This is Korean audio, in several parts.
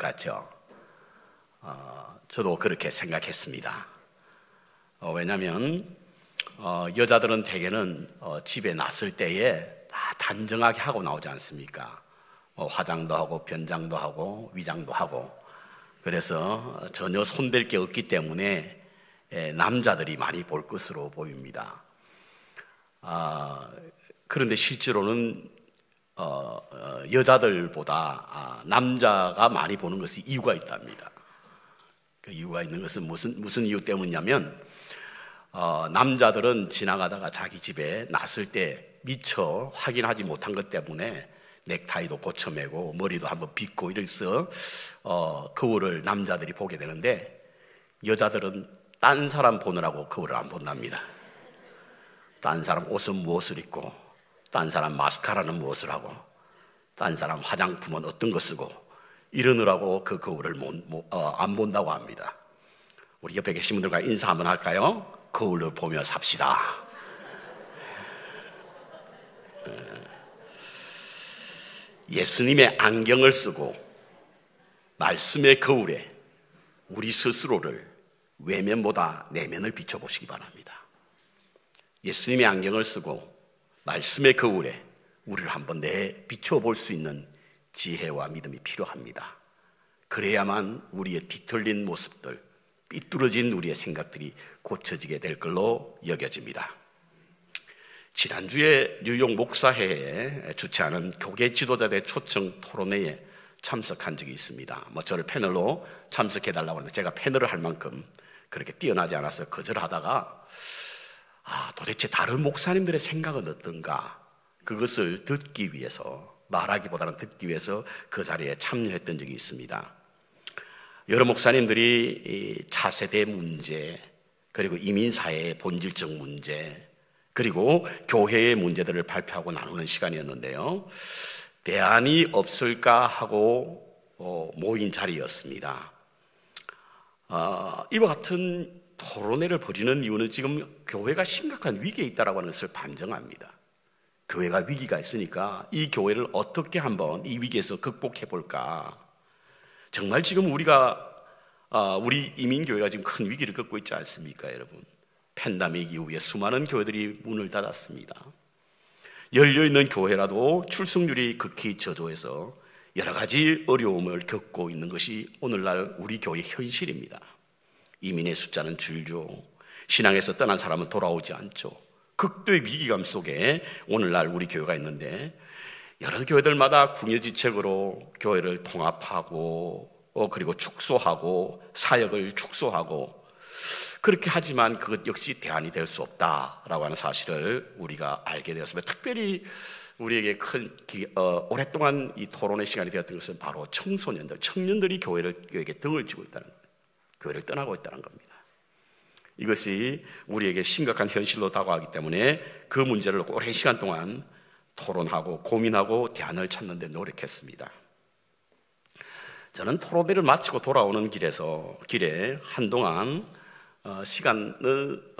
같죠? 저도 그렇게 생각했습니다. 왜냐하면 여자들은 대개는 집에 났을 때에 다 단정하게 하고 나오지 않습니까? 화장도 하고 변장도 하고 위장도 하고, 그래서 전혀 손댈 게 없기 때문에 남자들이 많이 볼 것으로 보입니다. 그런데 실제로는 여자들보다 남자가 많이 보는 것이 이유가 있답니다. 그 이유가 있는 것은 무슨 이유 때문이냐면, 남자들은 지나가다가 자기 집에 났을 때 미처 확인하지 못한 것 때문에 넥타이도 고쳐매고 머리도 한번 빗고 이래서 거울을 남자들이 보게 되는데, 여자들은 딴 사람 보느라고 거울을 안 본답니다. 딴 사람 옷은 무엇을 입고, 딴 사람 마스카라는 무엇을 하고, 딴 사람 화장품은 어떤 거 쓰고, 이러느라고 그 거울을 안 본다고 합니다. 우리 옆에 계신 분들과 인사 한번 할까요? 거울을 보며 삽시다. 예수님의 안경을 쓰고 말씀의 거울에 우리 스스로를 외면보다 내면을 비춰보시기 바랍니다. 예수님의 안경을 쓰고 말씀의 거울에 우리를 한번 비춰볼 수 있는 지혜와 믿음이 필요합니다. 그래야만 우리의 뒤틀린 모습들, 삐뚤어진 우리의 생각들이 고쳐지게 될 걸로 여겨집니다. 지난주에 뉴욕 목사회에 주최하는 교계 지도자들 초청 토론회에 참석한 적이 있습니다. 저를 패널로 참석해달라고 하는데 제가 패널을 할 만큼 그렇게 뛰어나지 않아서 거절하다가 도대체 다른 목사님들의 생각은 어떤가, 그것을 듣기 위해서, 말하기보다는 듣기 위해서 그 자리에 참여했던 적이 있습니다. 여러 목사님들이 차세대 문제, 그리고 이민사회의 본질적 문제, 그리고 교회의 문제들을 발표하고 나누는 시간이었는데요, 대안이 없을까 하고 모인 자리였습니다. 이와 같은 토론회를 벌이는 이유는 지금 교회가 심각한 위기에 있다고 하는 것을 반증합니다. 교회가 위기가 있으니까 이 교회를 어떻게 한번 이 위기에서 극복해 볼까. 정말 지금 우리 이민교회가 지금 큰 위기를 겪고 있지 않습니까, 여러분? 팬데믹 이후에 수많은 교회들이 문을 닫았습니다. 열려있는 교회라도 출석률이 극히 저조해서 여러 가지 어려움을 겪고 있는 것이 오늘날 우리 교회의 현실입니다. 이민의 숫자는 줄죠. 신앙에서 떠난 사람은 돌아오지 않죠. 극도의 위기감 속에 오늘날 우리 교회가 있는데, 여러 교회들마다 궁여지책으로 교회를 통합하고 그리고 축소하고 사역을 축소하고 그렇게 하지만 그것 역시 대안이 될 수 없다라고 하는 사실을 우리가 알게 되었습니다. 특별히 우리에게 오랫동안 이 토론의 시간이 되었던 것은 바로 청년들이 교회에게 등을 쥐고 있다는 거예요. 교회를 떠나고 있다는 겁니다. 이것이 우리에게 심각한 현실로 다가가기 때문에 그 문제를 오랜 시간 동안 토론하고 고민하고 대안을 찾는 데 노력했습니다. 저는 토론회를 마치고 돌아오는 길에 한동안 시간을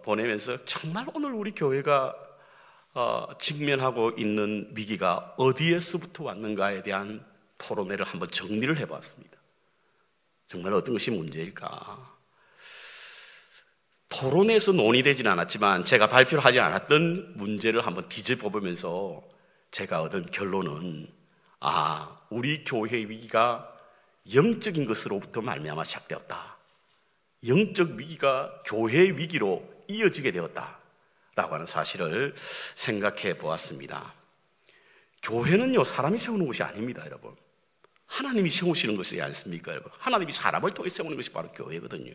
보내면서 정말 오늘 우리 교회가 직면하고 있는 위기가 어디에서부터 왔는가에 대한 토론회를 한번 정리를 해봤습니다. 정말 어떤 것이 문제일까? 토론에서 논의되지는 않았지만 제가 발표를 하지 않았던 문제를 한번 뒤집어보면서 제가 얻은 결론은, 우리 교회의 위기가 영적인 것으로부터 말미암아 시작되었다. 영적 위기가 교회의 위기로 이어지게 되었다라고 하는 사실을 생각해 보았습니다. 교회는요, 사람이 세우는 것이 아닙니다, 여러분. 하나님이 세우시는 것이지 않습니까, 여러분? 하나님이 사람을 통해 세우는 것이 바로 교회거든요.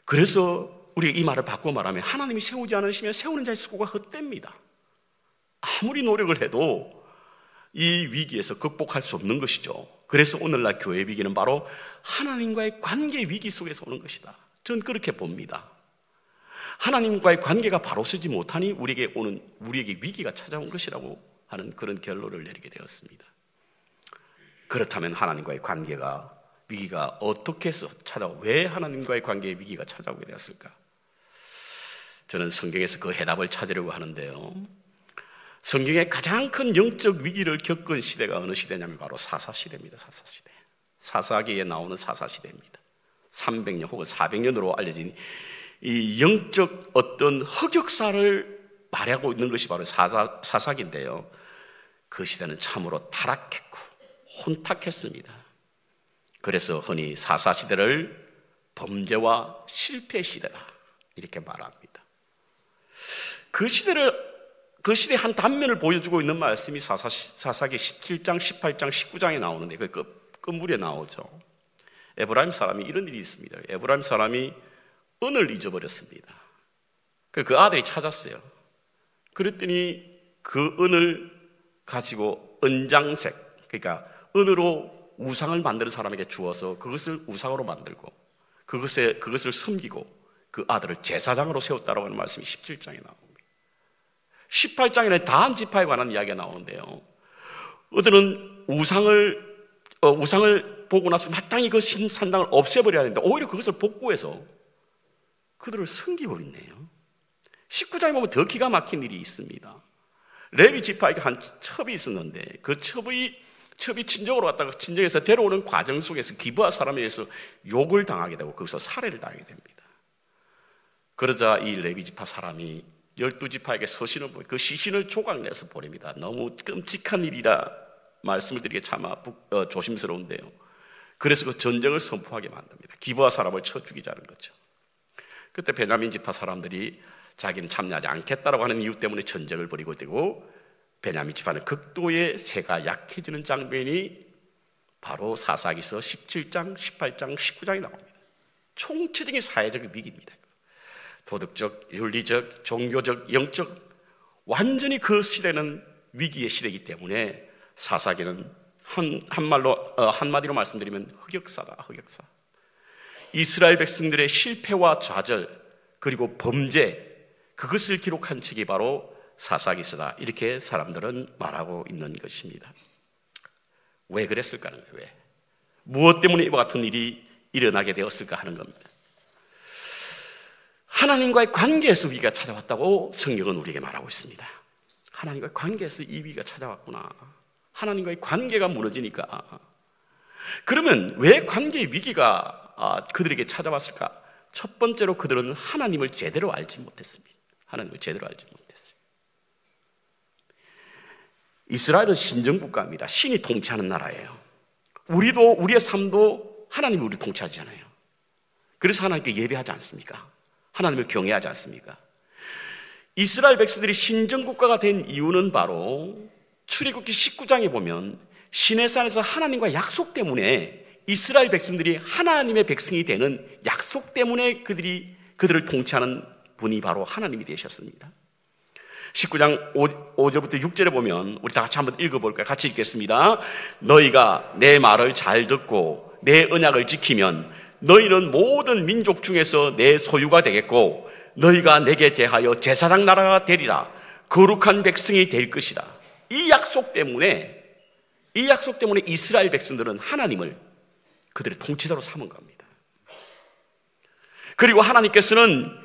그래서 우리가 이 말을 바꿔 말하면, 하나님이 세우지 않으시면 세우는 자의 수고가 헛됩니다. 아무리 노력을 해도 이 위기에서 극복할 수 없는 것이죠. 그래서 오늘날 교회 위기는 바로 하나님과의 관계 위기 속에서 오는 것이다. 저는 그렇게 봅니다. 하나님과의 관계가 바로 서지 못하니 우리에게 위기가 찾아온 것이라고 하는 그런 결론을 내리게 되었습니다. 그렇다면 하나님과의 위기가 어떻게 해서 왜 하나님과의 관계의 위기가 찾아오게 되었을까? 저는 성경에서 그 해답을 찾으려고 하는데요, 성경의 가장 큰 영적 위기를 겪은 시대가 어느 시대냐면 바로 사사시대입니다. 사사시대. 사사기에 나오는 사사시대입니다. 300년 혹은 400년으로 알려진 이 영적 어떤 흑역사를 말하고 있는 것이 바로 사사기인데요. 그 시대는 참으로 타락했고 혼탁했습니다. 그래서 흔히 사사시대를 범죄와 실패 시대다 이렇게 말합니다. 그 시대의 한 단면을 보여주고 있는 말씀이 사사기 17장, 18장, 19장에 나오는데 그 끝물에 나오죠. 에브라임 사람이 이런 일이 있습니다. 에브라임 사람이 은을 잊어버렸습니다. 그 아들이 찾았어요. 그랬더니 그 은을 가지고 은장색, 그러니까 은으로 우상을 만드는 사람에게 주어서 그것을 우상으로 만들고 그것을 섬기고 그 아들을 제사장으로 세웠다라고 하는 말씀이 17장에 나옵니다. 18장에는 다한 지파에 관한 이야기가 나오는데요. 그들은 우상을 보고 나서 마땅히 그 산당을 없애버려야 하는데 오히려 그것을 복구해서 그들을 섬기고 있네요. 19장에 보면 더 기가 막힌 일이 있습니다. 레위 지파에게 한 첩이 있었는데 그 첩이 친정으로 갔다가 친정에서 데려오는 과정 속에서 기브아 사람에 의해서 욕을 당하게 되고 거기서 살해를 당하게 됩니다. 그러자 이 레위 지파 사람이 12지파에게 서신을 보내 그 시신을 조각내서 보냅니다. 너무 끔찍한 일이라 말씀을 드리기 차마 조심스러운데요. 그래서 그 전쟁을 선포하게 만듭니다. 기브아 사람을 쳐 죽이자는 거죠. 그때 베냐민 지파 사람들이 자기는 참여하지 않겠다라고 하는 이유 때문에 전쟁을 벌이고 되고 베냐민 지파는 극도의 세가 약해지는 장면이 바로 사사기서 17장, 18장, 19장에 나옵니다. 총체적인 사회적 위기입니다. 도덕적, 윤리적, 종교적, 영적 완전히 그 시대는 위기의 시대이기 때문에 사사기는 한마디로 말씀드리면 흑역사다, 흑역사. 이스라엘 백성들의 실패와 좌절 그리고 범죄 그것을 기록한 책이 바로 사사기서다 이렇게 사람들은 말하고 있는 것입니다. 왜 그랬을까 하는 거예요. 왜? 무엇 때문에 이와 같은 일이 일어나게 되었을까 하는 겁니다. 하나님과의 관계에서 위기가 찾아왔다고 성경은 우리에게 말하고 있습니다. 하나님과의 관계에서 이 위기가 찾아왔구나. 하나님과의 관계가 무너지니까. 그러면 왜 관계의 위기가 그들에게 찾아왔을까? 첫 번째로 그들은 하나님을 제대로 알지 못했습니다. 하나님을 제대로 알지 못했어요. 이스라엘은 신정국가입니다. 신이 통치하는 나라예요. 우리의 삶도 하나님이 우리를 통치하잖아요. 그래서 하나님께 예배하지 않습니까? 하나님을 경외하지 않습니까? 이스라엘 백성들이 신정국가가 된 이유는 바로 출애굽기 19장에 보면 시내산에서 하나님과 약속 때문에 이스라엘 백성들이 하나님의 백성이 되는 약속 때문에 그들을 통치하는 분이 바로 하나님이 되셨습니다. 19장 5절부터 6절에 보면 우리 다 같이 한번 읽어볼까요? 같이 읽겠습니다. 너희가 내 말을 잘 듣고 내 언약을 지키면 너희는 모든 민족 중에서 내 소유가 되겠고 너희가 내게 대하여 제사장 나라가 되리라. 거룩한 백성이 될 것이다. 이 약속 때문에 이스라엘 백성들은 하나님을 그들의 통치자로 삼은 겁니다. 그리고 하나님께서는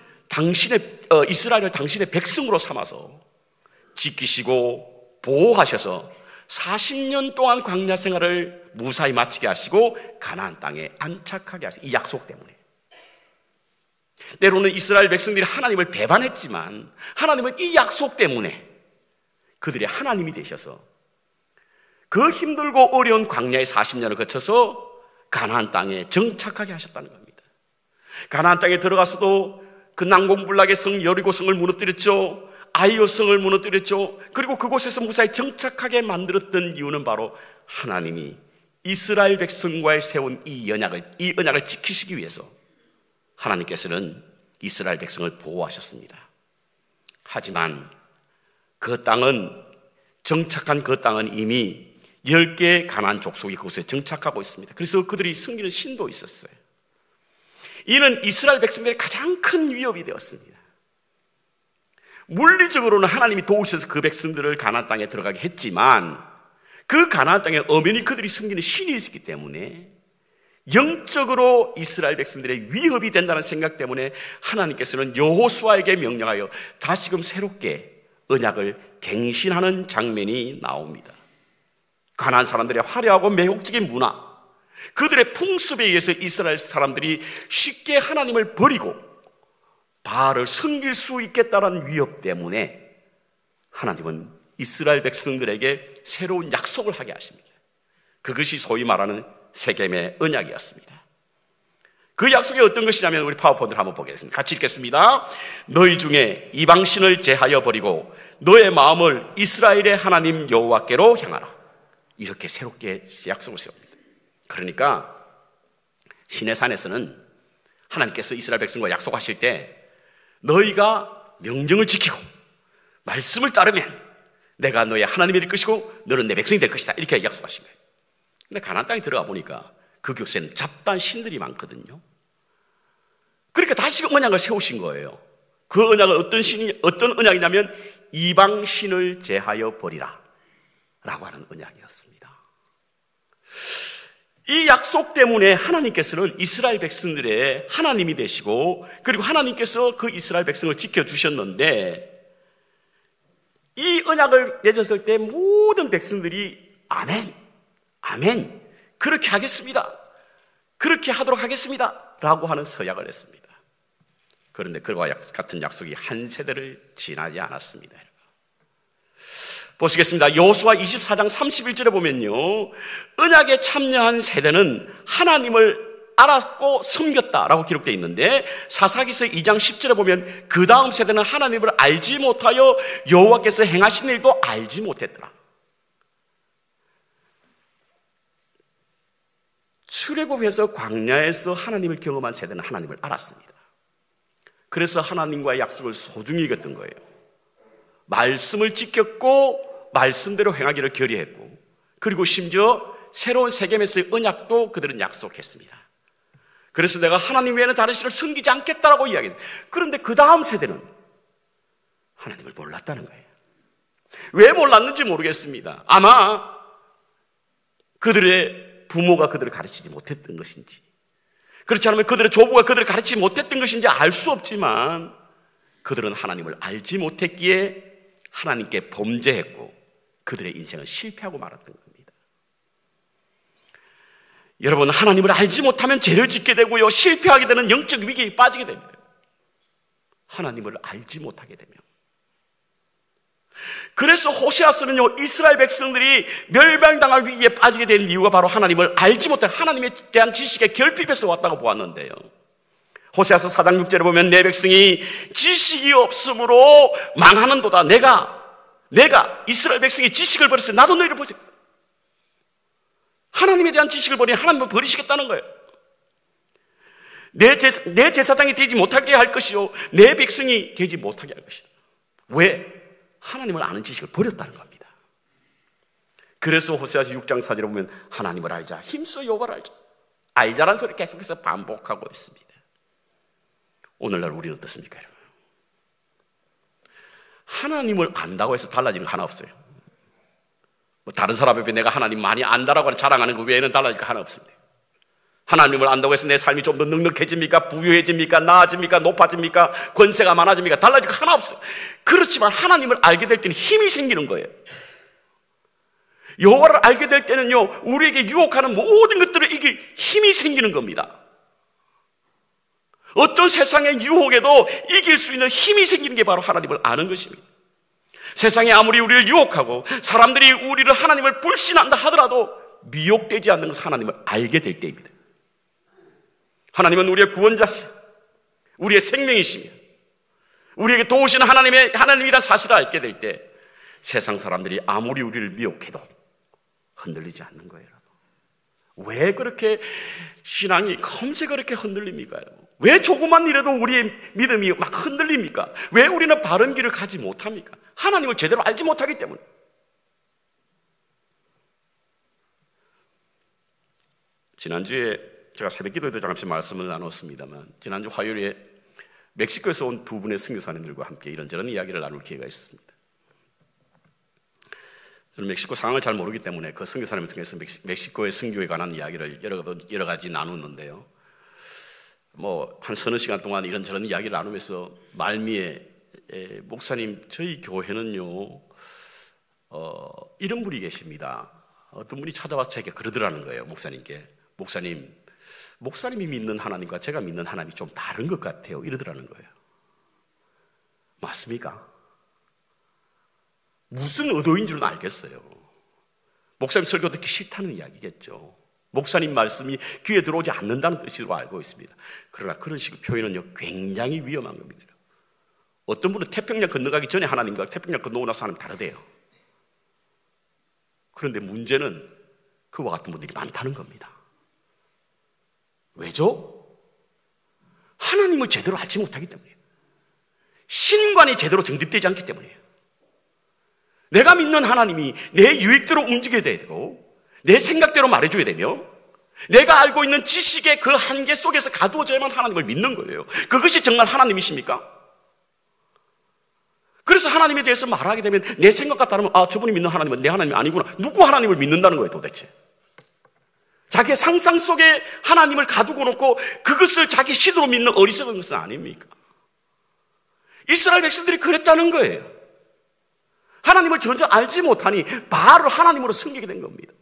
이스라엘을 당신의 백성으로 삼아서 지키시고 보호하셔서 40년 동안 광야 생활을 무사히 마치게 하시고 가나안 땅에 안착하게 하시고 이 약속 때문에. 때로는 이스라엘 백성들이 하나님을 배반했지만 하나님은 이 약속 때문에 그들이 하나님이 되셔서 그 힘들고 어려운 광야의 40년을 거쳐서 가나안 땅에 정착하게 하셨다는 겁니다. 가나안 땅에 들어가서도 그 난공불락의 성 여리고성을 무너뜨렸죠. 아이오 성을 무너뜨렸죠. 그리고 그곳에서 무사히 정착하게 만들었던 이유는 바로 하나님이 이스라엘 백성과의 세운 이 언약을 지키시기 위해서 하나님께서는 이스라엘 백성을 보호하셨습니다. 하지만 정착한 그 땅은 이미 10개의 가나안 족속이 그곳에 정착하고 있습니다. 그래서 그들이 섬기는 신도 있었어요. 이는 이스라엘 백성들의 가장 큰 위협이 되었습니다. 물리적으로는 하나님이 도우셔서 그 백성들을 가나안 땅에 들어가게 했지만 그 가나안 땅에 엄연히 그들이 섬기는 신이 있었기 때문에 영적으로 이스라엘 백성들의 위협이 된다는 생각 때문에 하나님께서는 여호수아에게 명령하여 다시금 새롭게 언약을 갱신하는 장면이 나옵니다. 가나안 사람들의 화려하고 매혹적인 문화, 그들의 풍습에 의해서 이스라엘 사람들이 쉽게 하나님을 버리고 바알을 섬길 수 있겠다는 위협 때문에 하나님은 이스라엘 백성들에게 새로운 약속을 하게 하십니다. 그것이 소위 말하는 세겜의 언약이었습니다. 그 약속이 어떤 것이냐면 우리 파워포인트를 한번 보겠습니다. 같이 읽겠습니다. 너희 중에 이방신을 제하여 버리고 너의 마음을 이스라엘의 하나님 여호와께로 향하라. 이렇게 새롭게 약속을 세웁니다. 그러니까 시내산에서는 하나님께서 이스라엘 백성과 약속하실 때 너희가 명령을 지키고 말씀을 따르면 내가 너의 하나님이 될 것이고 너는 내 백성이 될 것이다. 이렇게 약속하신 거예요. 근데 가나안 땅에 들어가 보니까 그 교세는 잡다한 신들이 많거든요. 그러니까 다시 언약을 세우신 거예요. 그 언약은 어떤 언약이냐면 이방 신을 제하여 버리라 라고 하는 언약이었습니다. 이 약속 때문에 하나님께서는 이스라엘 백성들의 하나님이 되시고 그리고 하나님께서 그 이스라엘 백성을 지켜주셨는데 이 언약을 맺었을 때 모든 백성들이 아멘, 아멘, 그렇게 하겠습니다, 그렇게 하도록 하겠습니다 라고 하는 서약을 했습니다. 그런데 그와 같은 약속이 한 세대를 지나지 않았습니다. 보시겠습니다. 여호수아 24장 31절에 보면요, 언약에 참여한 세대는 하나님을 알았고 섬겼다라고 기록되어 있는데 사사기서 2장 10절에 보면 그 다음 세대는 하나님을 알지 못하여 여호와께서 행하신 일도 알지 못했더라. 출애굽해서 광야에서 하나님을 경험한 세대는 하나님을 알았습니다. 그래서 하나님과의 약속을 소중히 여겼던 거예요. 말씀을 지켰고 말씀대로 행하기를 결의했고 그리고 심지어 새로운 세겜에서의 언약도 그들은 약속했습니다. 그래서 내가 하나님 외에는 다른 신을 섬기지 않겠다라고 이야기했어요. 그런데 그 다음 세대는 하나님을 몰랐다는 거예요. 왜 몰랐는지 모르겠습니다. 아마 그들의 부모가 그들을 가르치지 못했던 것인지, 그렇지 않으면 그들의 조부가 그들을 가르치지 못했던 것인지 알 수 없지만 그들은 하나님을 알지 못했기에 하나님께 범죄했고 그들의 인생은 실패하고 말았던 겁니다. 여러분, 하나님을 알지 못하면 죄를 짓게 되고요, 실패하게 되는 영적 위기에 빠지게 됩니다. 하나님을 알지 못하게 되면. 그래서 호세아서는요, 이스라엘 백성들이 멸망당할 위기에 빠지게 된 이유가 바로 하나님을 알지 못한 하나님에 대한 지식의 결핍에서 왔다고 보았는데요. 호세아서 4장 6절에 보면 내 백성이 지식이 없으므로 망하는도다. 내가 이스라엘 백성이 지식을 버렸어요. 나도 너희를 버리겠다. 하나님에 대한 지식을 버리니 하나님을 버리시겠다는 거예요. 내 제사장이 되지 못하게 할 것이요 내 백성이 되지 못하게 할 것이다. 왜? 하나님을 아는 지식을 버렸다는 겁니다. 그래서 호세아서 6장 4절에 보면 하나님을 알자, 힘써 여호와를 알자, 알자라는 소리 계속해서 반복하고 있습니다. 오늘날 우리는 어떻습니까, 여러분? 하나님을 안다고 해서 달라지는 거 하나 없어요. 다른 사람 앞에 내가 하나님 많이 안다라고 자랑하는 것 외에는 달라질 거 하나 없습니다. 하나님을 안다고 해서 내 삶이 좀 더 넉넉해집니까? 부유해집니까? 나아집니까? 높아집니까? 권세가 많아집니까? 달라질 거 하나 없어요. 그렇지만 하나님을 알게 될 때는 힘이 생기는 거예요. 여호와를 알게 될 때는요, 우리에게 유혹하는 모든 것들을 이길 힘이 생기는 겁니다. 어떤 세상의 유혹에도 이길 수 있는 힘이 생기는 게 바로 하나님을 아는 것입니다. 세상이 아무리 우리를 유혹하고 사람들이 우리를 하나님을 불신한다 하더라도 미혹되지 않는 것은 하나님을 알게 될 때입니다. 하나님은 우리의 구원자시며 우리의 생명이시며 우리에게 도우시는 하나님이란 사실을 알게 될 때 세상 사람들이 아무리 우리를 미혹해도 흔들리지 않는 거예요. 왜 그렇게 신앙이 검새 그렇게 흔들립니까? 왜 조그만 일에도 우리의 믿음이 막 흔들립니까? 왜 우리는 바른 길을 가지 못합니까? 하나님을 제대로 알지 못하기 때문에. 지난주에 제가 새벽기도에도 잠시 말씀을 나눴습니다만 지난주 화요일에 멕시코에서 온 두 분의 선교사님들과 함께 이런저런 이야기를 나눌 기회가 있었습니다. 저는 멕시코 상황을 잘 모르기 때문에 그 선교사님을 통해서 멕시코의 선교에 관한 이야기를 여러 가지 나눴는데요. 한 서너 시간 동안 이런저런 이야기를 나누면서 말미에 목사님, 저희 교회는요 이런 분이 계십니다. 어떤 분이 찾아와서 제게 그러더라는 거예요. 목사님께 목사님이 믿는 하나님과 제가 믿는 하나님이 좀 다른 것 같아요. 이러더라는 거예요. 맞습니까? 무슨 의도인 줄은 알겠어요. 목사님 설교 듣기 싫다는 이야기겠죠. 목사님 말씀이 귀에 들어오지 않는다는 뜻으로 알고 있습니다. 그러나 그런 식의 표현은요, 굉장히 위험한 겁니다. 어떤 분은 태평양 건너가기 전에 하나님과 태평양 건너고 나서 하나님 다르대요. 그런데 문제는 그와 같은 분들이 많다는 겁니다. 왜죠? 하나님을 제대로 알지 못하기 때문이에요. 신관이 제대로 정립되지 않기 때문이에요. 내가 믿는 하나님이 내 유익대로 움직여야 되고 내 생각대로 말해줘야 되며 내가 알고 있는 지식의 그 한계 속에서 가두어져야만 하나님을 믿는 거예요. 그것이 정말 하나님이십니까? 그래서 하나님에 대해서 말하게 되면 내 생각과 다르면 저분이 믿는 하나님은 내 하나님이 아니구나. 누구 하나님을 믿는다는 거예요 도대체? 자기의 상상 속에 하나님을 가두고 놓고 그것을 자기 신으로 믿는 어리석은 것은 아닙니까? 이스라엘 백성들이 그랬다는 거예요. 하나님을 전혀 알지 못하니 바알을 하나님으로 섬기게 된 겁니다.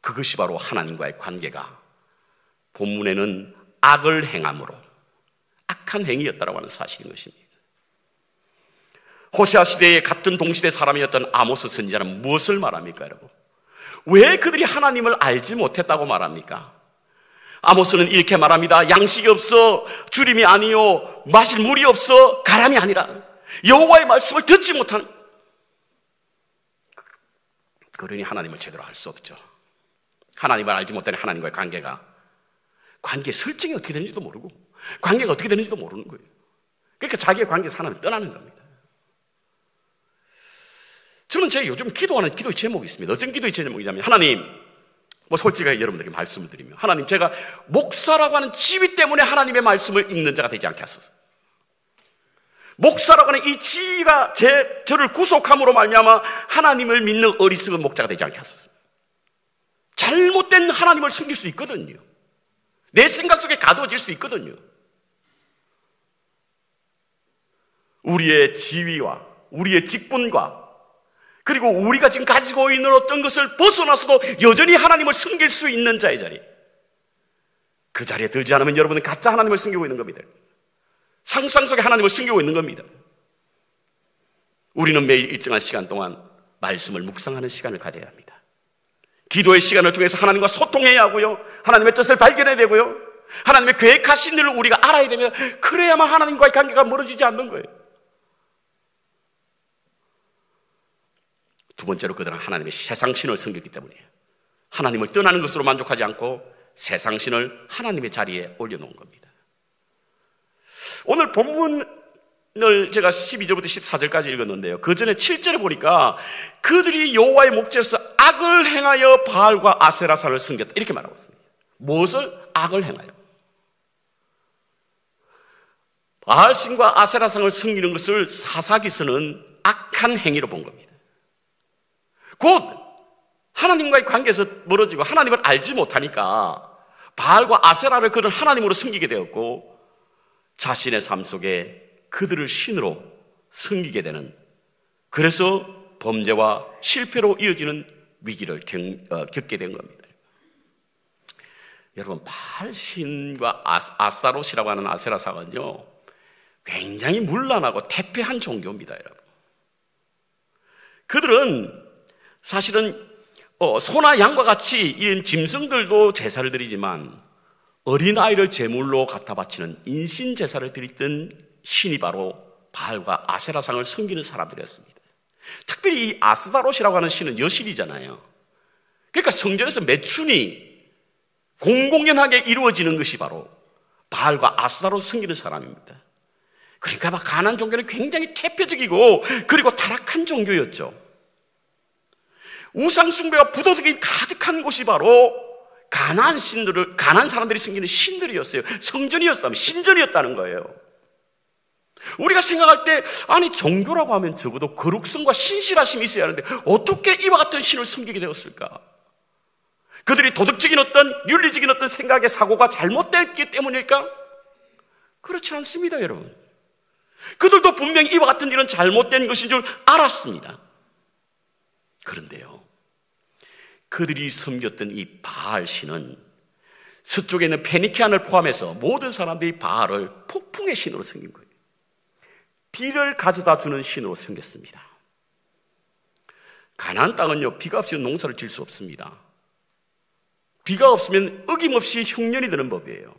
그것이 바로 하나님과의 관계가 본문에는 악을 행함으로 악한 행위였다고 하는 사실인 것입니다. 호세아 시대의 같은 동시대 사람이었던 아모스 선지자는 무엇을 말합니까, 여러분? 왜 그들이 하나님을 알지 못했다고 말합니까? 아모스는 이렇게 말합니다. 양식이 없어 주림이 아니요 마실 물이 없어 가람이 아니라 여호와의 말씀을 듣지 못한, 그러니 하나님을 제대로 알 수 없죠. 하나님을 알지 못하는 하나님과의 관계 설정이 어떻게 되는지도 모르고 관계가 어떻게 되는지도 모르는 거예요. 그러니까 자기의 관계에서 하나님을 떠나는 겁니다. 저는 제가 요즘 기도하는 기도의 제목이 있습니다. 어떤 기도의 제목이냐면, 하나님, 솔직하게 여러분들에게 말씀을 드리면, 하나님, 제가 목사라고 하는 지위 때문에 하나님의 말씀을 읽는 자가 되지 않게 하소서. 목사라고 하는 이 지위가 저를 구속함으로 말미암아 하나님을 믿는 어리석은 목자가 되지 않게 하소서. 잘못된 하나님을 섬길 수 있거든요. 내 생각 속에 가두어질 수 있거든요. 우리의 지위와 우리의 직분과 그리고 우리가 지금 가지고 있는 어떤 것을 벗어나서도 여전히 하나님을 섬길 수 있는 자의 자리, 그 자리에 들지 않으면 여러분은 가짜 하나님을 섬기고 있는 겁니다. 상상 속에 하나님을 섬기고 있는 겁니다. 우리는 매일 일정한 시간 동안 말씀을 묵상하는 시간을 가져야 합니다. 기도의 시간을 통해서 하나님과 소통해야 하고요, 하나님의 뜻을 발견해야 되고요, 하나님의 계획하신 일을 우리가 알아야 되면 그래야만 하나님과의 관계가 멀어지지 않는 거예요. 두 번째로 그들은 하나님의 세상신을 섬겼기 때문이에요. 하나님을 떠나는 것으로 만족하지 않고 세상신을 하나님의 자리에 올려놓은 겁니다. 오늘 본문을 제가 12절부터 14절까지 읽었는데요, 그 전에 7절에 보니까 그들이 여호와의 목전에서 악을 행하여 바알과 아세라산을 섬겼다 이렇게 말하고 있습니다. 무엇을 악을 행하여? 바알신과 아세라산을 섬기는 것을 사사기서는 악한 행위로 본 겁니다. 곧 하나님과의 관계에서 멀어지고 하나님을 알지 못하니까 바알과 아세라를 그는 하나님으로 섬기게 되었고, 자신의 삶 속에 그들을 신으로 섬기게 되는, 그래서 범죄와 실패로 이어지는 위기를 겪게 된 겁니다. 여러분, 바알신과 아스타롯이라고 하는 아세라사는요, 굉장히 문란하고 태폐한 종교입니다, 여러분. 그들은 사실은 소나 양과 같이 이런 짐승들도 제사를 드리지만 어린아이를 제물로 갖다 바치는 인신제사를 드리던 신이 바로 바알과 아세라상을 섬기는 사람들이었습니다. 특별히 이 아스타롯이라고 하는 신은 여신이잖아요. 그러니까 성전에서 매춘이 공공연하게 이루어지는 것이 바로 바알과 아스타롯을 섬기는 사람입니다. 그러니까 가나안 종교는 굉장히 태폐적이고 그리고 타락한 종교였죠. 우상 숭배와 부도덕이 가득한 곳이 바로 가나안 사람들이 섬기는 신들이었어요. 성전이었다면 신전이었다는 거예요. 우리가 생각할 때 아니 종교라고 하면 적어도 거룩성과 신실하심이 있어야 하는데 어떻게 이와 같은 신을 섬기게 되었을까? 그들이 도덕적인 어떤 윤리적인 어떤 생각의 사고가 잘못됐기 때문일까? 그렇지 않습니다, 여러분. 그들도 분명히 이와 같은 일은 잘못된 것인 줄 알았습니다. 그런데요, 그들이 섬겼던 이 바알 신은 서쪽에 있는 페니키안을 포함해서 모든 사람들이 바알을 폭풍의 신으로 섬긴 거예요. 비를 가져다 주는 신으로 섬겼습니다. 가나안 땅은요, 비가 없이는 농사를 지을 수 없습니다. 비가 없으면 어김없이 흉년이 드는 법이에요.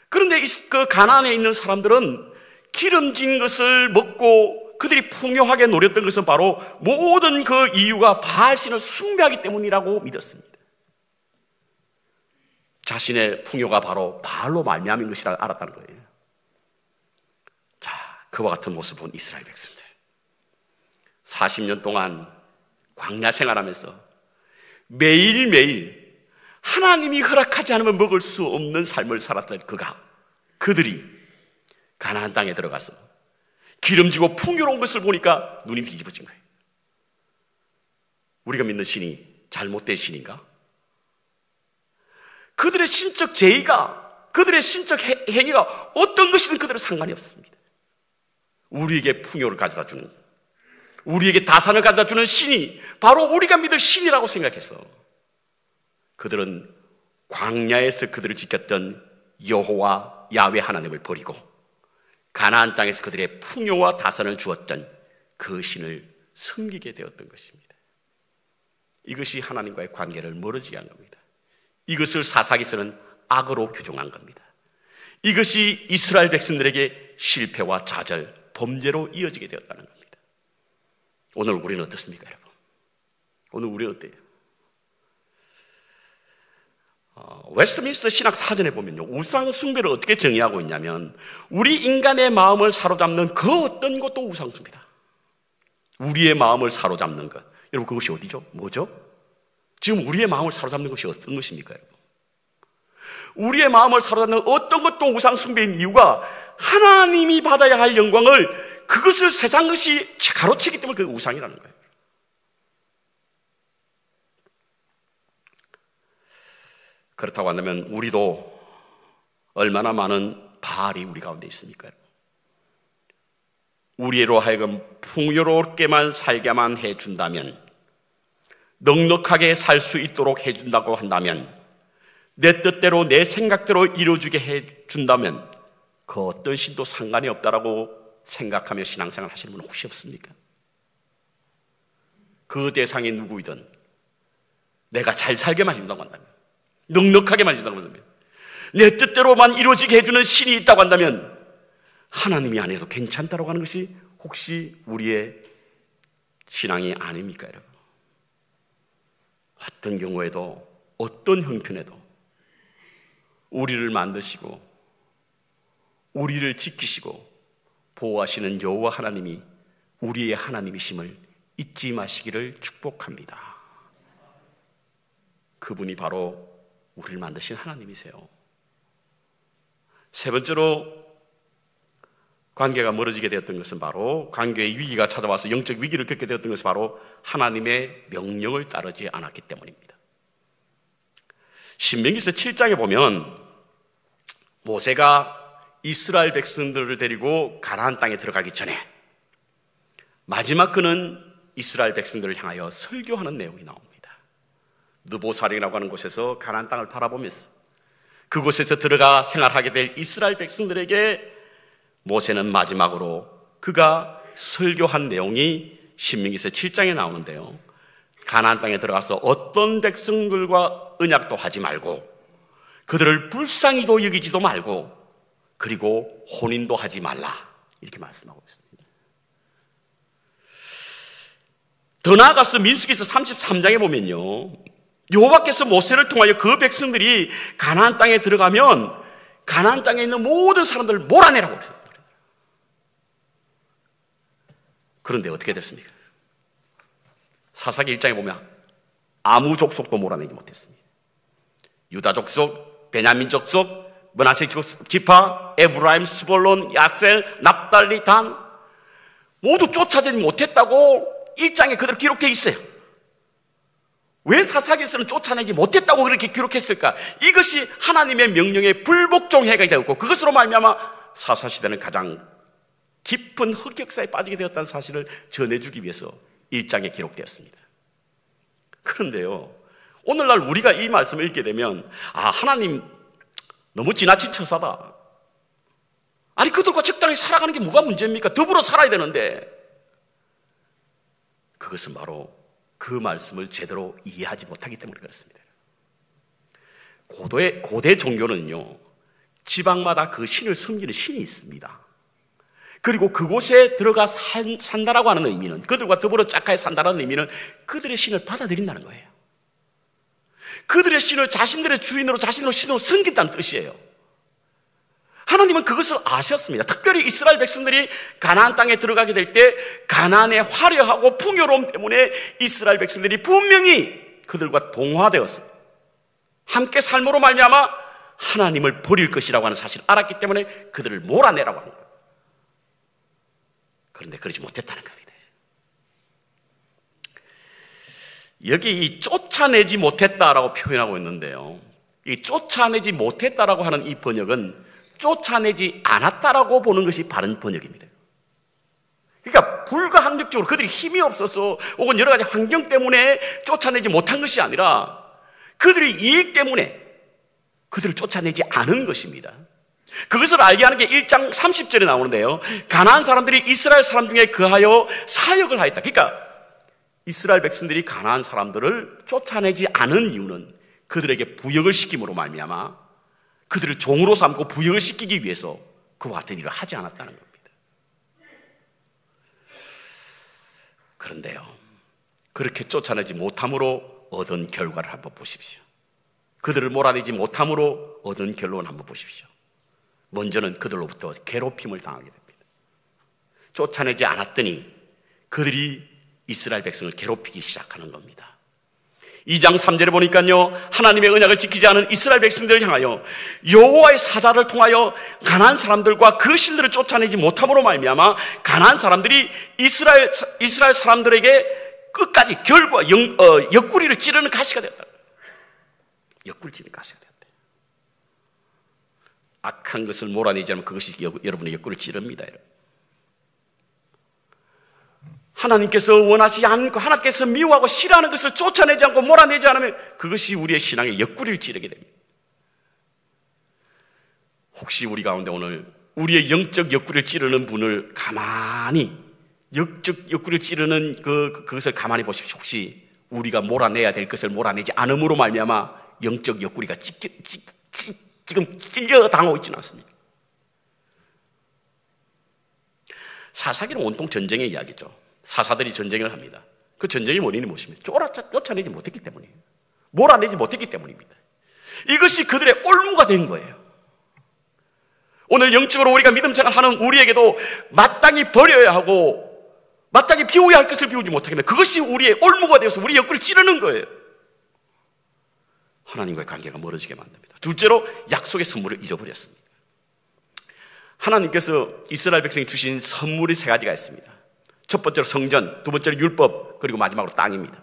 그런데 그 가나안에 있는 사람들은 기름진 것을 먹고 그들이 풍요하게 노렸던 것은 바로 모든 그 이유가 바알신을 숭배하기 때문이라고 믿었습니다. 자신의 풍요가 바로 바알로 말미암은 것이라 알았다는 거예요. 자, 그와 같은 모습을 본 이스라엘 백성들, 40년 동안 광야 생활하면서 매일매일 하나님이 허락하지 않으면 먹을 수 없는 삶을 살았던 그들이 가나안 땅에 들어가서 기름지고 풍요로운 것을 보니까 눈이 뒤집어진 거예요. 우리가 믿는 신이 잘못된 신인가? 그들의 신적 제의가, 그들의 신적 행위가 어떤 것이든 그들은 상관이 없습니다. 우리에게 풍요를 가져다 주는, 우리에게 다산을 가져다 주는 신이 바로 우리가 믿을 신이라고 생각해서 그들은 광야에서 그들을 지켰던 여호와 야훼 하나님을 버리고 가나안 땅에서 그들의 풍요와 다산을 주었던 그 신을 섬기게 되었던 것입니다. 이것이 하나님과의 관계를 멀어지게 한 겁니다. 이것을 사사기서는 악으로 규정한 겁니다. 이것이 이스라엘 백성들에게 실패와 좌절, 범죄로 이어지게 되었다는 겁니다. 오늘 우리는 어떻습니까, 여러분? 오늘 우리는 어때요? 웨스트민스터 신학 사전에 보면요, 우상 숭배를 어떻게 정의하고 있냐면 우리 인간의 마음을 사로잡는 그 어떤 것도 우상 숭배다. 우리의 마음을 사로잡는 것, 여러분 그것이 어디죠? 뭐죠? 지금 우리의 마음을 사로잡는 것이 어떤 것입니까, 여러분? 우리의 마음을 사로잡는 어떤 것도 우상 숭배인 이유가 하나님이 받아야 할 영광을 그것을 세상 것이 가로채기 때문에 그게 우상이라는 거예요. 그렇다고 한다면 우리도 얼마나 많은 바알이 우리 가운데 있습니까? 우리로 하여금 풍요롭게만 살게만 해준다면, 넉넉하게 살 수 있도록 해준다고 한다면, 내 뜻대로 내 생각대로 이루어지게 해준다면 그 어떤 신도 상관이 없다라고 생각하며 신앙생활 하시는 분은 혹시 없습니까? 그 대상이 누구이든 내가 잘 살게만 해준다고 한다면, 넉넉하게만 해준다고 한다면, 내 뜻대로만 이루어지게 해주는 신이 있다고 한다면 하나님이 안 해도 괜찮다고 하는 것이 혹시 우리의 신앙이 아닙니까, 여러분? 어떤 경우에도, 어떤 형편에도 우리를 만드시고 우리를 지키시고 보호하시는 여호와 하나님이 우리의 하나님이심을 잊지 마시기를 축복합니다. 그분이 바로 우리를 만드신 하나님이세요. 세 번째로 관계가 멀어지게 되었던 것은 바로, 관계의 위기가 찾아와서 영적 위기를 겪게 되었던 것은 바로 하나님의 명령을 따르지 않았기 때문입니다. 신명기서 7장에 보면 모세가 이스라엘 백성들을 데리고 가나안 땅에 들어가기 전에 마지막 그는 이스라엘 백성들을 향하여 설교하는 내용이 나옵니다. 느보사령이라고 하는 곳에서 가나안 땅을 바라보면서 그곳에서 들어가 생활하게 될 이스라엘 백성들에게 모세는 마지막으로 그가 설교한 내용이 신명기서 7장에 나오는데요, 가나안 땅에 들어가서 어떤 백성들과 언약도 하지 말고 그들을 불쌍히도 여기지도 말고 그리고 혼인도 하지 말라, 이렇게 말씀하고 있습니다. 더 나아가서 민수기서 33장에 보면요, 여호와께서 모세를 통하여 그 백성들이 가나안 땅에 들어가면 가나안 땅에 있는 모든 사람들을 몰아내라고 했습니다. 그런데 어떻게 됐습니까? 사사기 1장에 보면 아무 족속도 몰아내지 못했습니다. 유다 족속, 베냐민 족속, 므낫세 지파, 에브라임, 스볼론, 야셀, 납달리, 단 모두 쫓아내지 못했다고 1장에 그대로 기록되어 있어요. 왜 사사기에서는 쫓아내지 못했다고 그렇게 기록했을까? 이것이 하나님의 명령에 불복종해가 되었고 그것으로 말미암아 사사시대는 가장 깊은 흑역사에 빠지게 되었다는 사실을 전해주기 위해서 1장에 기록되었습니다. 그런데요, 오늘날 우리가 이 말씀을 읽게 되면 하나님 너무 지나친 처사다. 아니 그들과 적당히 살아가는 게 뭐가 문제입니까? 더불어 살아야 되는데. 그것은 바로 그 말씀을 제대로 이해하지 못하기 때문에 그렇습니다. 고대 종교는요, 지방마다 그 신을 섬기는 신이 있습니다. 그리고 그곳에 들어가 산다라고 하는 의미는, 그들과 더불어 짝하에 산다라는 의미는 그들의 신을 받아들인다는 거예요. 그들의 신을 자신들의 주인으로, 자신의 신으로 섬긴다는 뜻이에요. 하나님은 그것을 아셨습니다. 특별히 이스라엘 백성들이 가나안 땅에 들어가게 될 때 가나안의 화려하고 풍요로움 때문에 이스라엘 백성들이 분명히 그들과 동화되었어요. 함께 삶으로 말미암아 하나님을 버릴 것이라고 하는 사실을 알았기 때문에 그들을 몰아내라고 하는 거예요. 그런데 그러지 못했다는 겁니다. 여기 이 쫓아내지 못했다라고 표현하고 있는데요, 이 쫓아내지 못했다라고 하는 이 번역은 쫓아내지 않았다라고 보는 것이 바른 번역입니다. 그러니까 불가항력적으로 그들이 힘이 없어서 혹은 여러 가지 환경 때문에 쫓아내지 못한 것이 아니라 그들의 이익 때문에 그들을 쫓아내지 않은 것입니다. 그것을 알게 하는 게 1장 30절에 나오는데요, 가나안 사람들이 이스라엘 사람 중에 거하여 사역을 하였다. 그러니까 이스라엘 백성들이 가나안 사람들을 쫓아내지 않은 이유는 그들에게 부역을 시킴으로 말미암아 그들을 종으로 삼고 부역을 시키기 위해서 그와 같은 일을 하지 않았다는 겁니다. 그런데요, 그렇게 쫓아내지 못함으로 얻은 결과를 한번 보십시오. 그들을 몰아내지 못함으로 얻은 결론을 한번 보십시오. 먼저는 그들로부터 괴롭힘을 당하게 됩니다. 쫓아내지 않았더니 그들이 이스라엘 백성을 괴롭히기 시작하는 겁니다. 2장 3절에 보니까요, 하나님의 언약을 지키지 않은 이스라엘 백성들을 향하여 여호와의 사자를 통하여 가나안 사람들과 그 신들을 쫓아내지 못함으로 말미암아 가나안 사람들이 이스라엘 사람들에게 끝까지 옆구리를 찌르는 가시가 되었다. 옆구리 찌르는 가시가 되었다. 악한 것을 몰아내지 않으면 그것이 여러분의 옆구리를 찌릅니다. 하나님께서 원하지 않고 하나님께서 미워하고 싫어하는 것을 쫓아내지 않고 몰아내지 않으면 그것이 우리의 신앙의 옆구리를 찌르게 됩니다. 혹시 우리 가운데 오늘 우리의 영적 옆구리를 찌르는 분을 가만히, 영적 옆구리를 찌르는 그것을 가만히 보십시오. 혹시 우리가 몰아내야 될 것을 몰아내지 않음으로 말미암아 영적 옆구리가 지금 찔려 당하고 있지는 않습니까? 사사기는 온통 전쟁의 이야기죠. 사사들이 전쟁을 합니다. 그 전쟁의 원인이 무엇입니까? 쫓아내지 못했기 때문이에요. 몰아내지 못했기 때문입니다. 이것이 그들의 올무가 된 거예요. 오늘 영적으로 우리가 믿음 생활하는 우리에게도 마땅히 버려야 하고 마땅히 비워야 할 것을 비우지 못하기 때문에 그것이 우리의 올무가 되어서 우리 옆구리를 찌르는 거예요. 하나님과의 관계가 멀어지게 만듭니다. 둘째로 약속의 선물을 잃어버렸습니다. 하나님께서 이스라엘 백성이 주신 선물이 세 가지가 있습니다. 첫 번째로 성전, 두 번째로 율법, 그리고 마지막으로 땅입니다.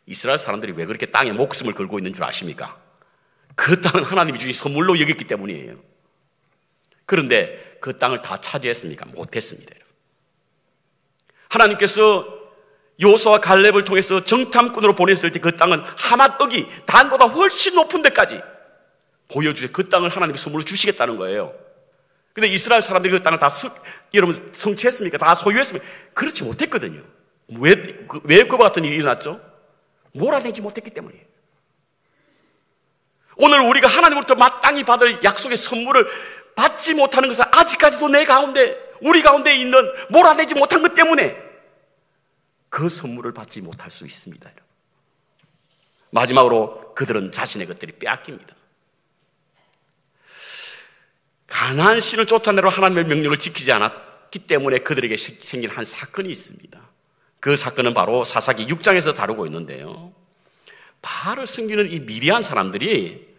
이스라엘 사람들이 왜 그렇게 땅에 목숨을 걸고 있는 줄 아십니까? 그 땅은 하나님이 주신 선물로 여겼기 때문이에요. 그런데 그 땅을 다 차지했습니까? 못했습니다. 하나님께서 여호수아와 갈렙을 통해서 정탐꾼으로 보냈을 때 그 땅은 하맛억이 단보다 훨씬 높은 데까지 보여주세요. 그 땅을 하나님이 선물로 주시겠다는 거예요. 근데 이스라엘 사람들이 그 땅을 다 여러분 성취했습니까? 다 소유했습니까? 그렇지 못했거든요. 왜 그와 같은 일이 일어났죠? 몰아내지 못했기 때문이에요. 오늘 우리가 하나님으로부터 마땅히 받을 약속의 선물을 받지 못하는 것은 아직까지도 내 가운데, 우리 가운데 있는 몰아내지 못한 것 때문에 그 선물을 받지 못할 수 있습니다. 마지막으로 그들은 자신의 것들이 빼앗깁니다. 가나안 신을 쫓아내려 하나님의 명령을 지키지 않았기 때문에 그들에게 생긴 한 사건이 있습니다. 그 사건은 바로 사사기 6장에서 다루고 있는데요, 바알을 섬기는 이 미디안 사람들이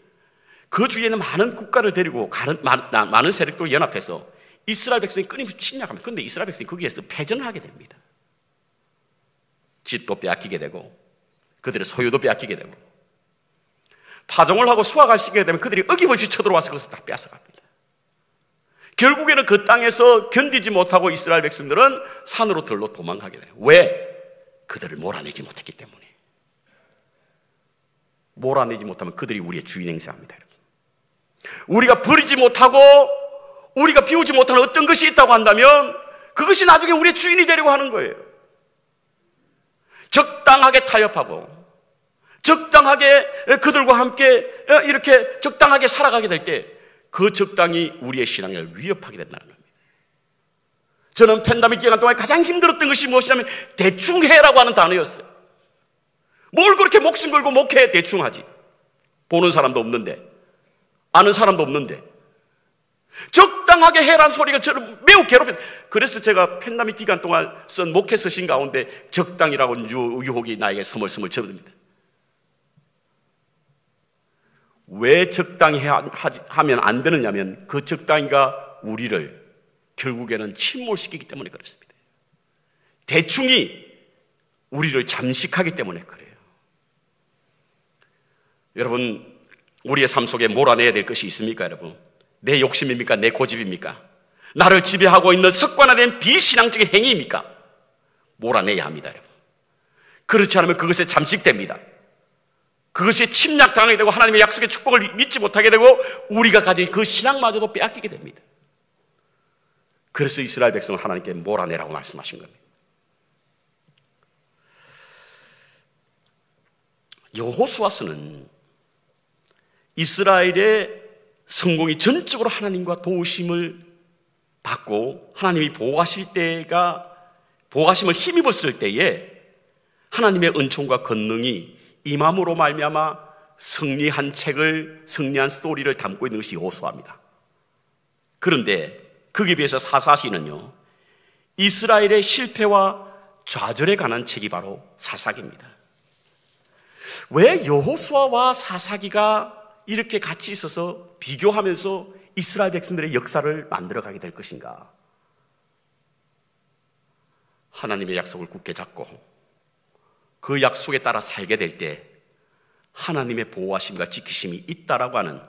그 주위에 있는 많은 국가를 데리고 많은 세력들을 연합해서 이스라엘 백성이 끊임없이 침략합니다. 그런데 이스라엘 백성이 거기에서 패전을 하게 됩니다. 집도 빼앗기게 되고 그들의 소유도 빼앗기게 되고 파종을 하고 수확을 시키게 되면 그들이 어김없이 쳐들어와서 그것을 다 빼앗아갑니다. 결국에는 그 땅에서 견디지 못하고 이스라엘 백성들은 산으로 들러 도망가게 돼요. 왜? 그들을 몰아내지 못했기 때문에. 몰아내지 못하면 그들이 우리의 주인 행세합니다. 우리가 버리지 못하고 우리가 비우지 못하는 어떤 것이 있다고 한다면 그것이 나중에 우리의 주인이 되려고 하는 거예요. 적당하게 타협하고 적당하게 그들과 함께 이렇게 적당하게 살아가게 될 때 그 적당히 우리의 신앙을 위협하게 된다는 겁니다. 저는 팬데믹 기간 동안 가장 힘들었던 것이 무엇이냐면 대충 해라고 하는 단어였어요. 뭘 그렇게 목숨 걸고 목회 대충 하지? 보는 사람도 없는데, 아는 사람도 없는데 적당하게 해라는 소리가 저를 매우 괴롭혔어요. 그래서 제가 팬데믹 기간 동안 쓴 목회 서신 가운데 적당이라고 유혹이 나에게 스멀스멀 접어듭니다. 왜 적당히 하면 안 되느냐면 그 적당히가 우리를 결국에는 침몰시키기 때문에 그렇습니다. 대충이 우리를 잠식하기 때문에 그래요. 여러분, 우리의 삶 속에 몰아내야 될 것이 있습니까, 여러분? 내 욕심입니까? 내 고집입니까? 나를 지배하고 있는 습관화된 비신앙적인 행위입니까? 몰아내야 합니다, 여러분. 그렇지 않으면 그것에 잠식됩니다. 그것에 침략당하게 되고 하나님의 약속의 축복을 믿지 못하게 되고 우리가 가진 그 신앙마저도 빼앗기게 됩니다. 그래서 이스라엘 백성은 하나님께 몰아내라고 말씀하신 겁니다. 여호수아서는 이스라엘의 성공이 전적으로 하나님과 도우심을 받고 하나님이 보호하심을 힘입었을 때에 하나님의 은총과 권능이 임함으로 말미암아 승리한 스토리를 담고 있는 것이 여호수아입니다. 그런데 거기에 비해서 사사시는요, 이스라엘의 실패와 좌절에 관한 책이 바로 사사기입니다. 왜 여호수아와 사사기가 이렇게 같이 있어서 비교하면서 이스라엘 백성들의 역사를 만들어가게 될 것인가? 하나님의 약속을 굳게 잡고 그 약속에 따라 살게 될 때 하나님의 보호하심과 지키심이 있다라고 하는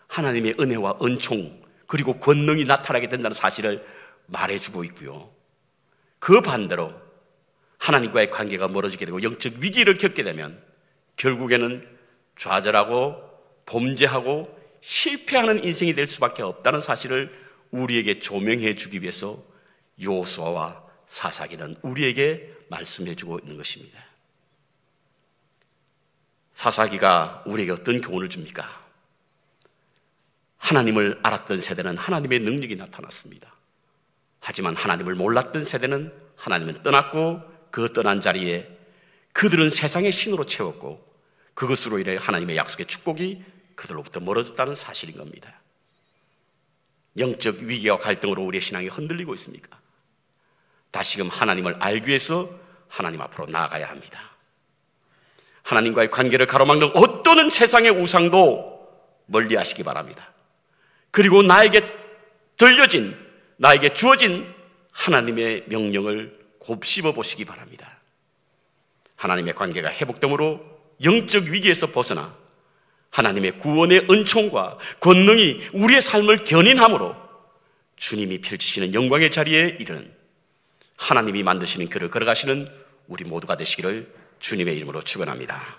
하나님의 은혜와 은총 그리고 권능이 나타나게 된다는 사실을 말해주고 있고요. 그 반대로 하나님과의 관계가 멀어지게 되고 영적 위기를 겪게 되면 결국에는 좌절하고 범죄하고 실패하는 인생이 될 수밖에 없다는 사실을 우리에게 조명해 주기 위해서 여호수아와 사사기는 우리에게 말씀해 주고 있는 것입니다. 사사기가 우리에게 어떤 교훈을 줍니까? 하나님을 알았던 세대는 하나님의 능력이 나타났습니다. 하지만 하나님을 몰랐던 세대는 하나님은 떠났고 그 떠난 자리에 그들은 세상의 신으로 채웠고 그것으로 인해 하나님의 약속의 축복이 그들로부터 멀어졌다는 사실인 겁니다. 영적 위기와 갈등으로 우리의 신앙이 흔들리고 있습니까? 다시금 하나님을 알기 위해서 하나님 앞으로 나아가야 합니다. 하나님과의 관계를 가로막는 어떤 세상의 우상도 멀리하시기 바랍니다. 그리고 나에게 주어진 하나님의 명령을 곱씹어 보시기 바랍니다. 하나님의 관계가 회복됨으로 영적 위기에서 벗어나 하나님의 구원의 은총과 권능이 우리의 삶을 견인함으로 주님이 펼치시는 영광의 자리에 이르는 하나님이 만드시는 길을 걸어가시는 우리 모두가 되시기를 주님의 이름으로 축원합니다.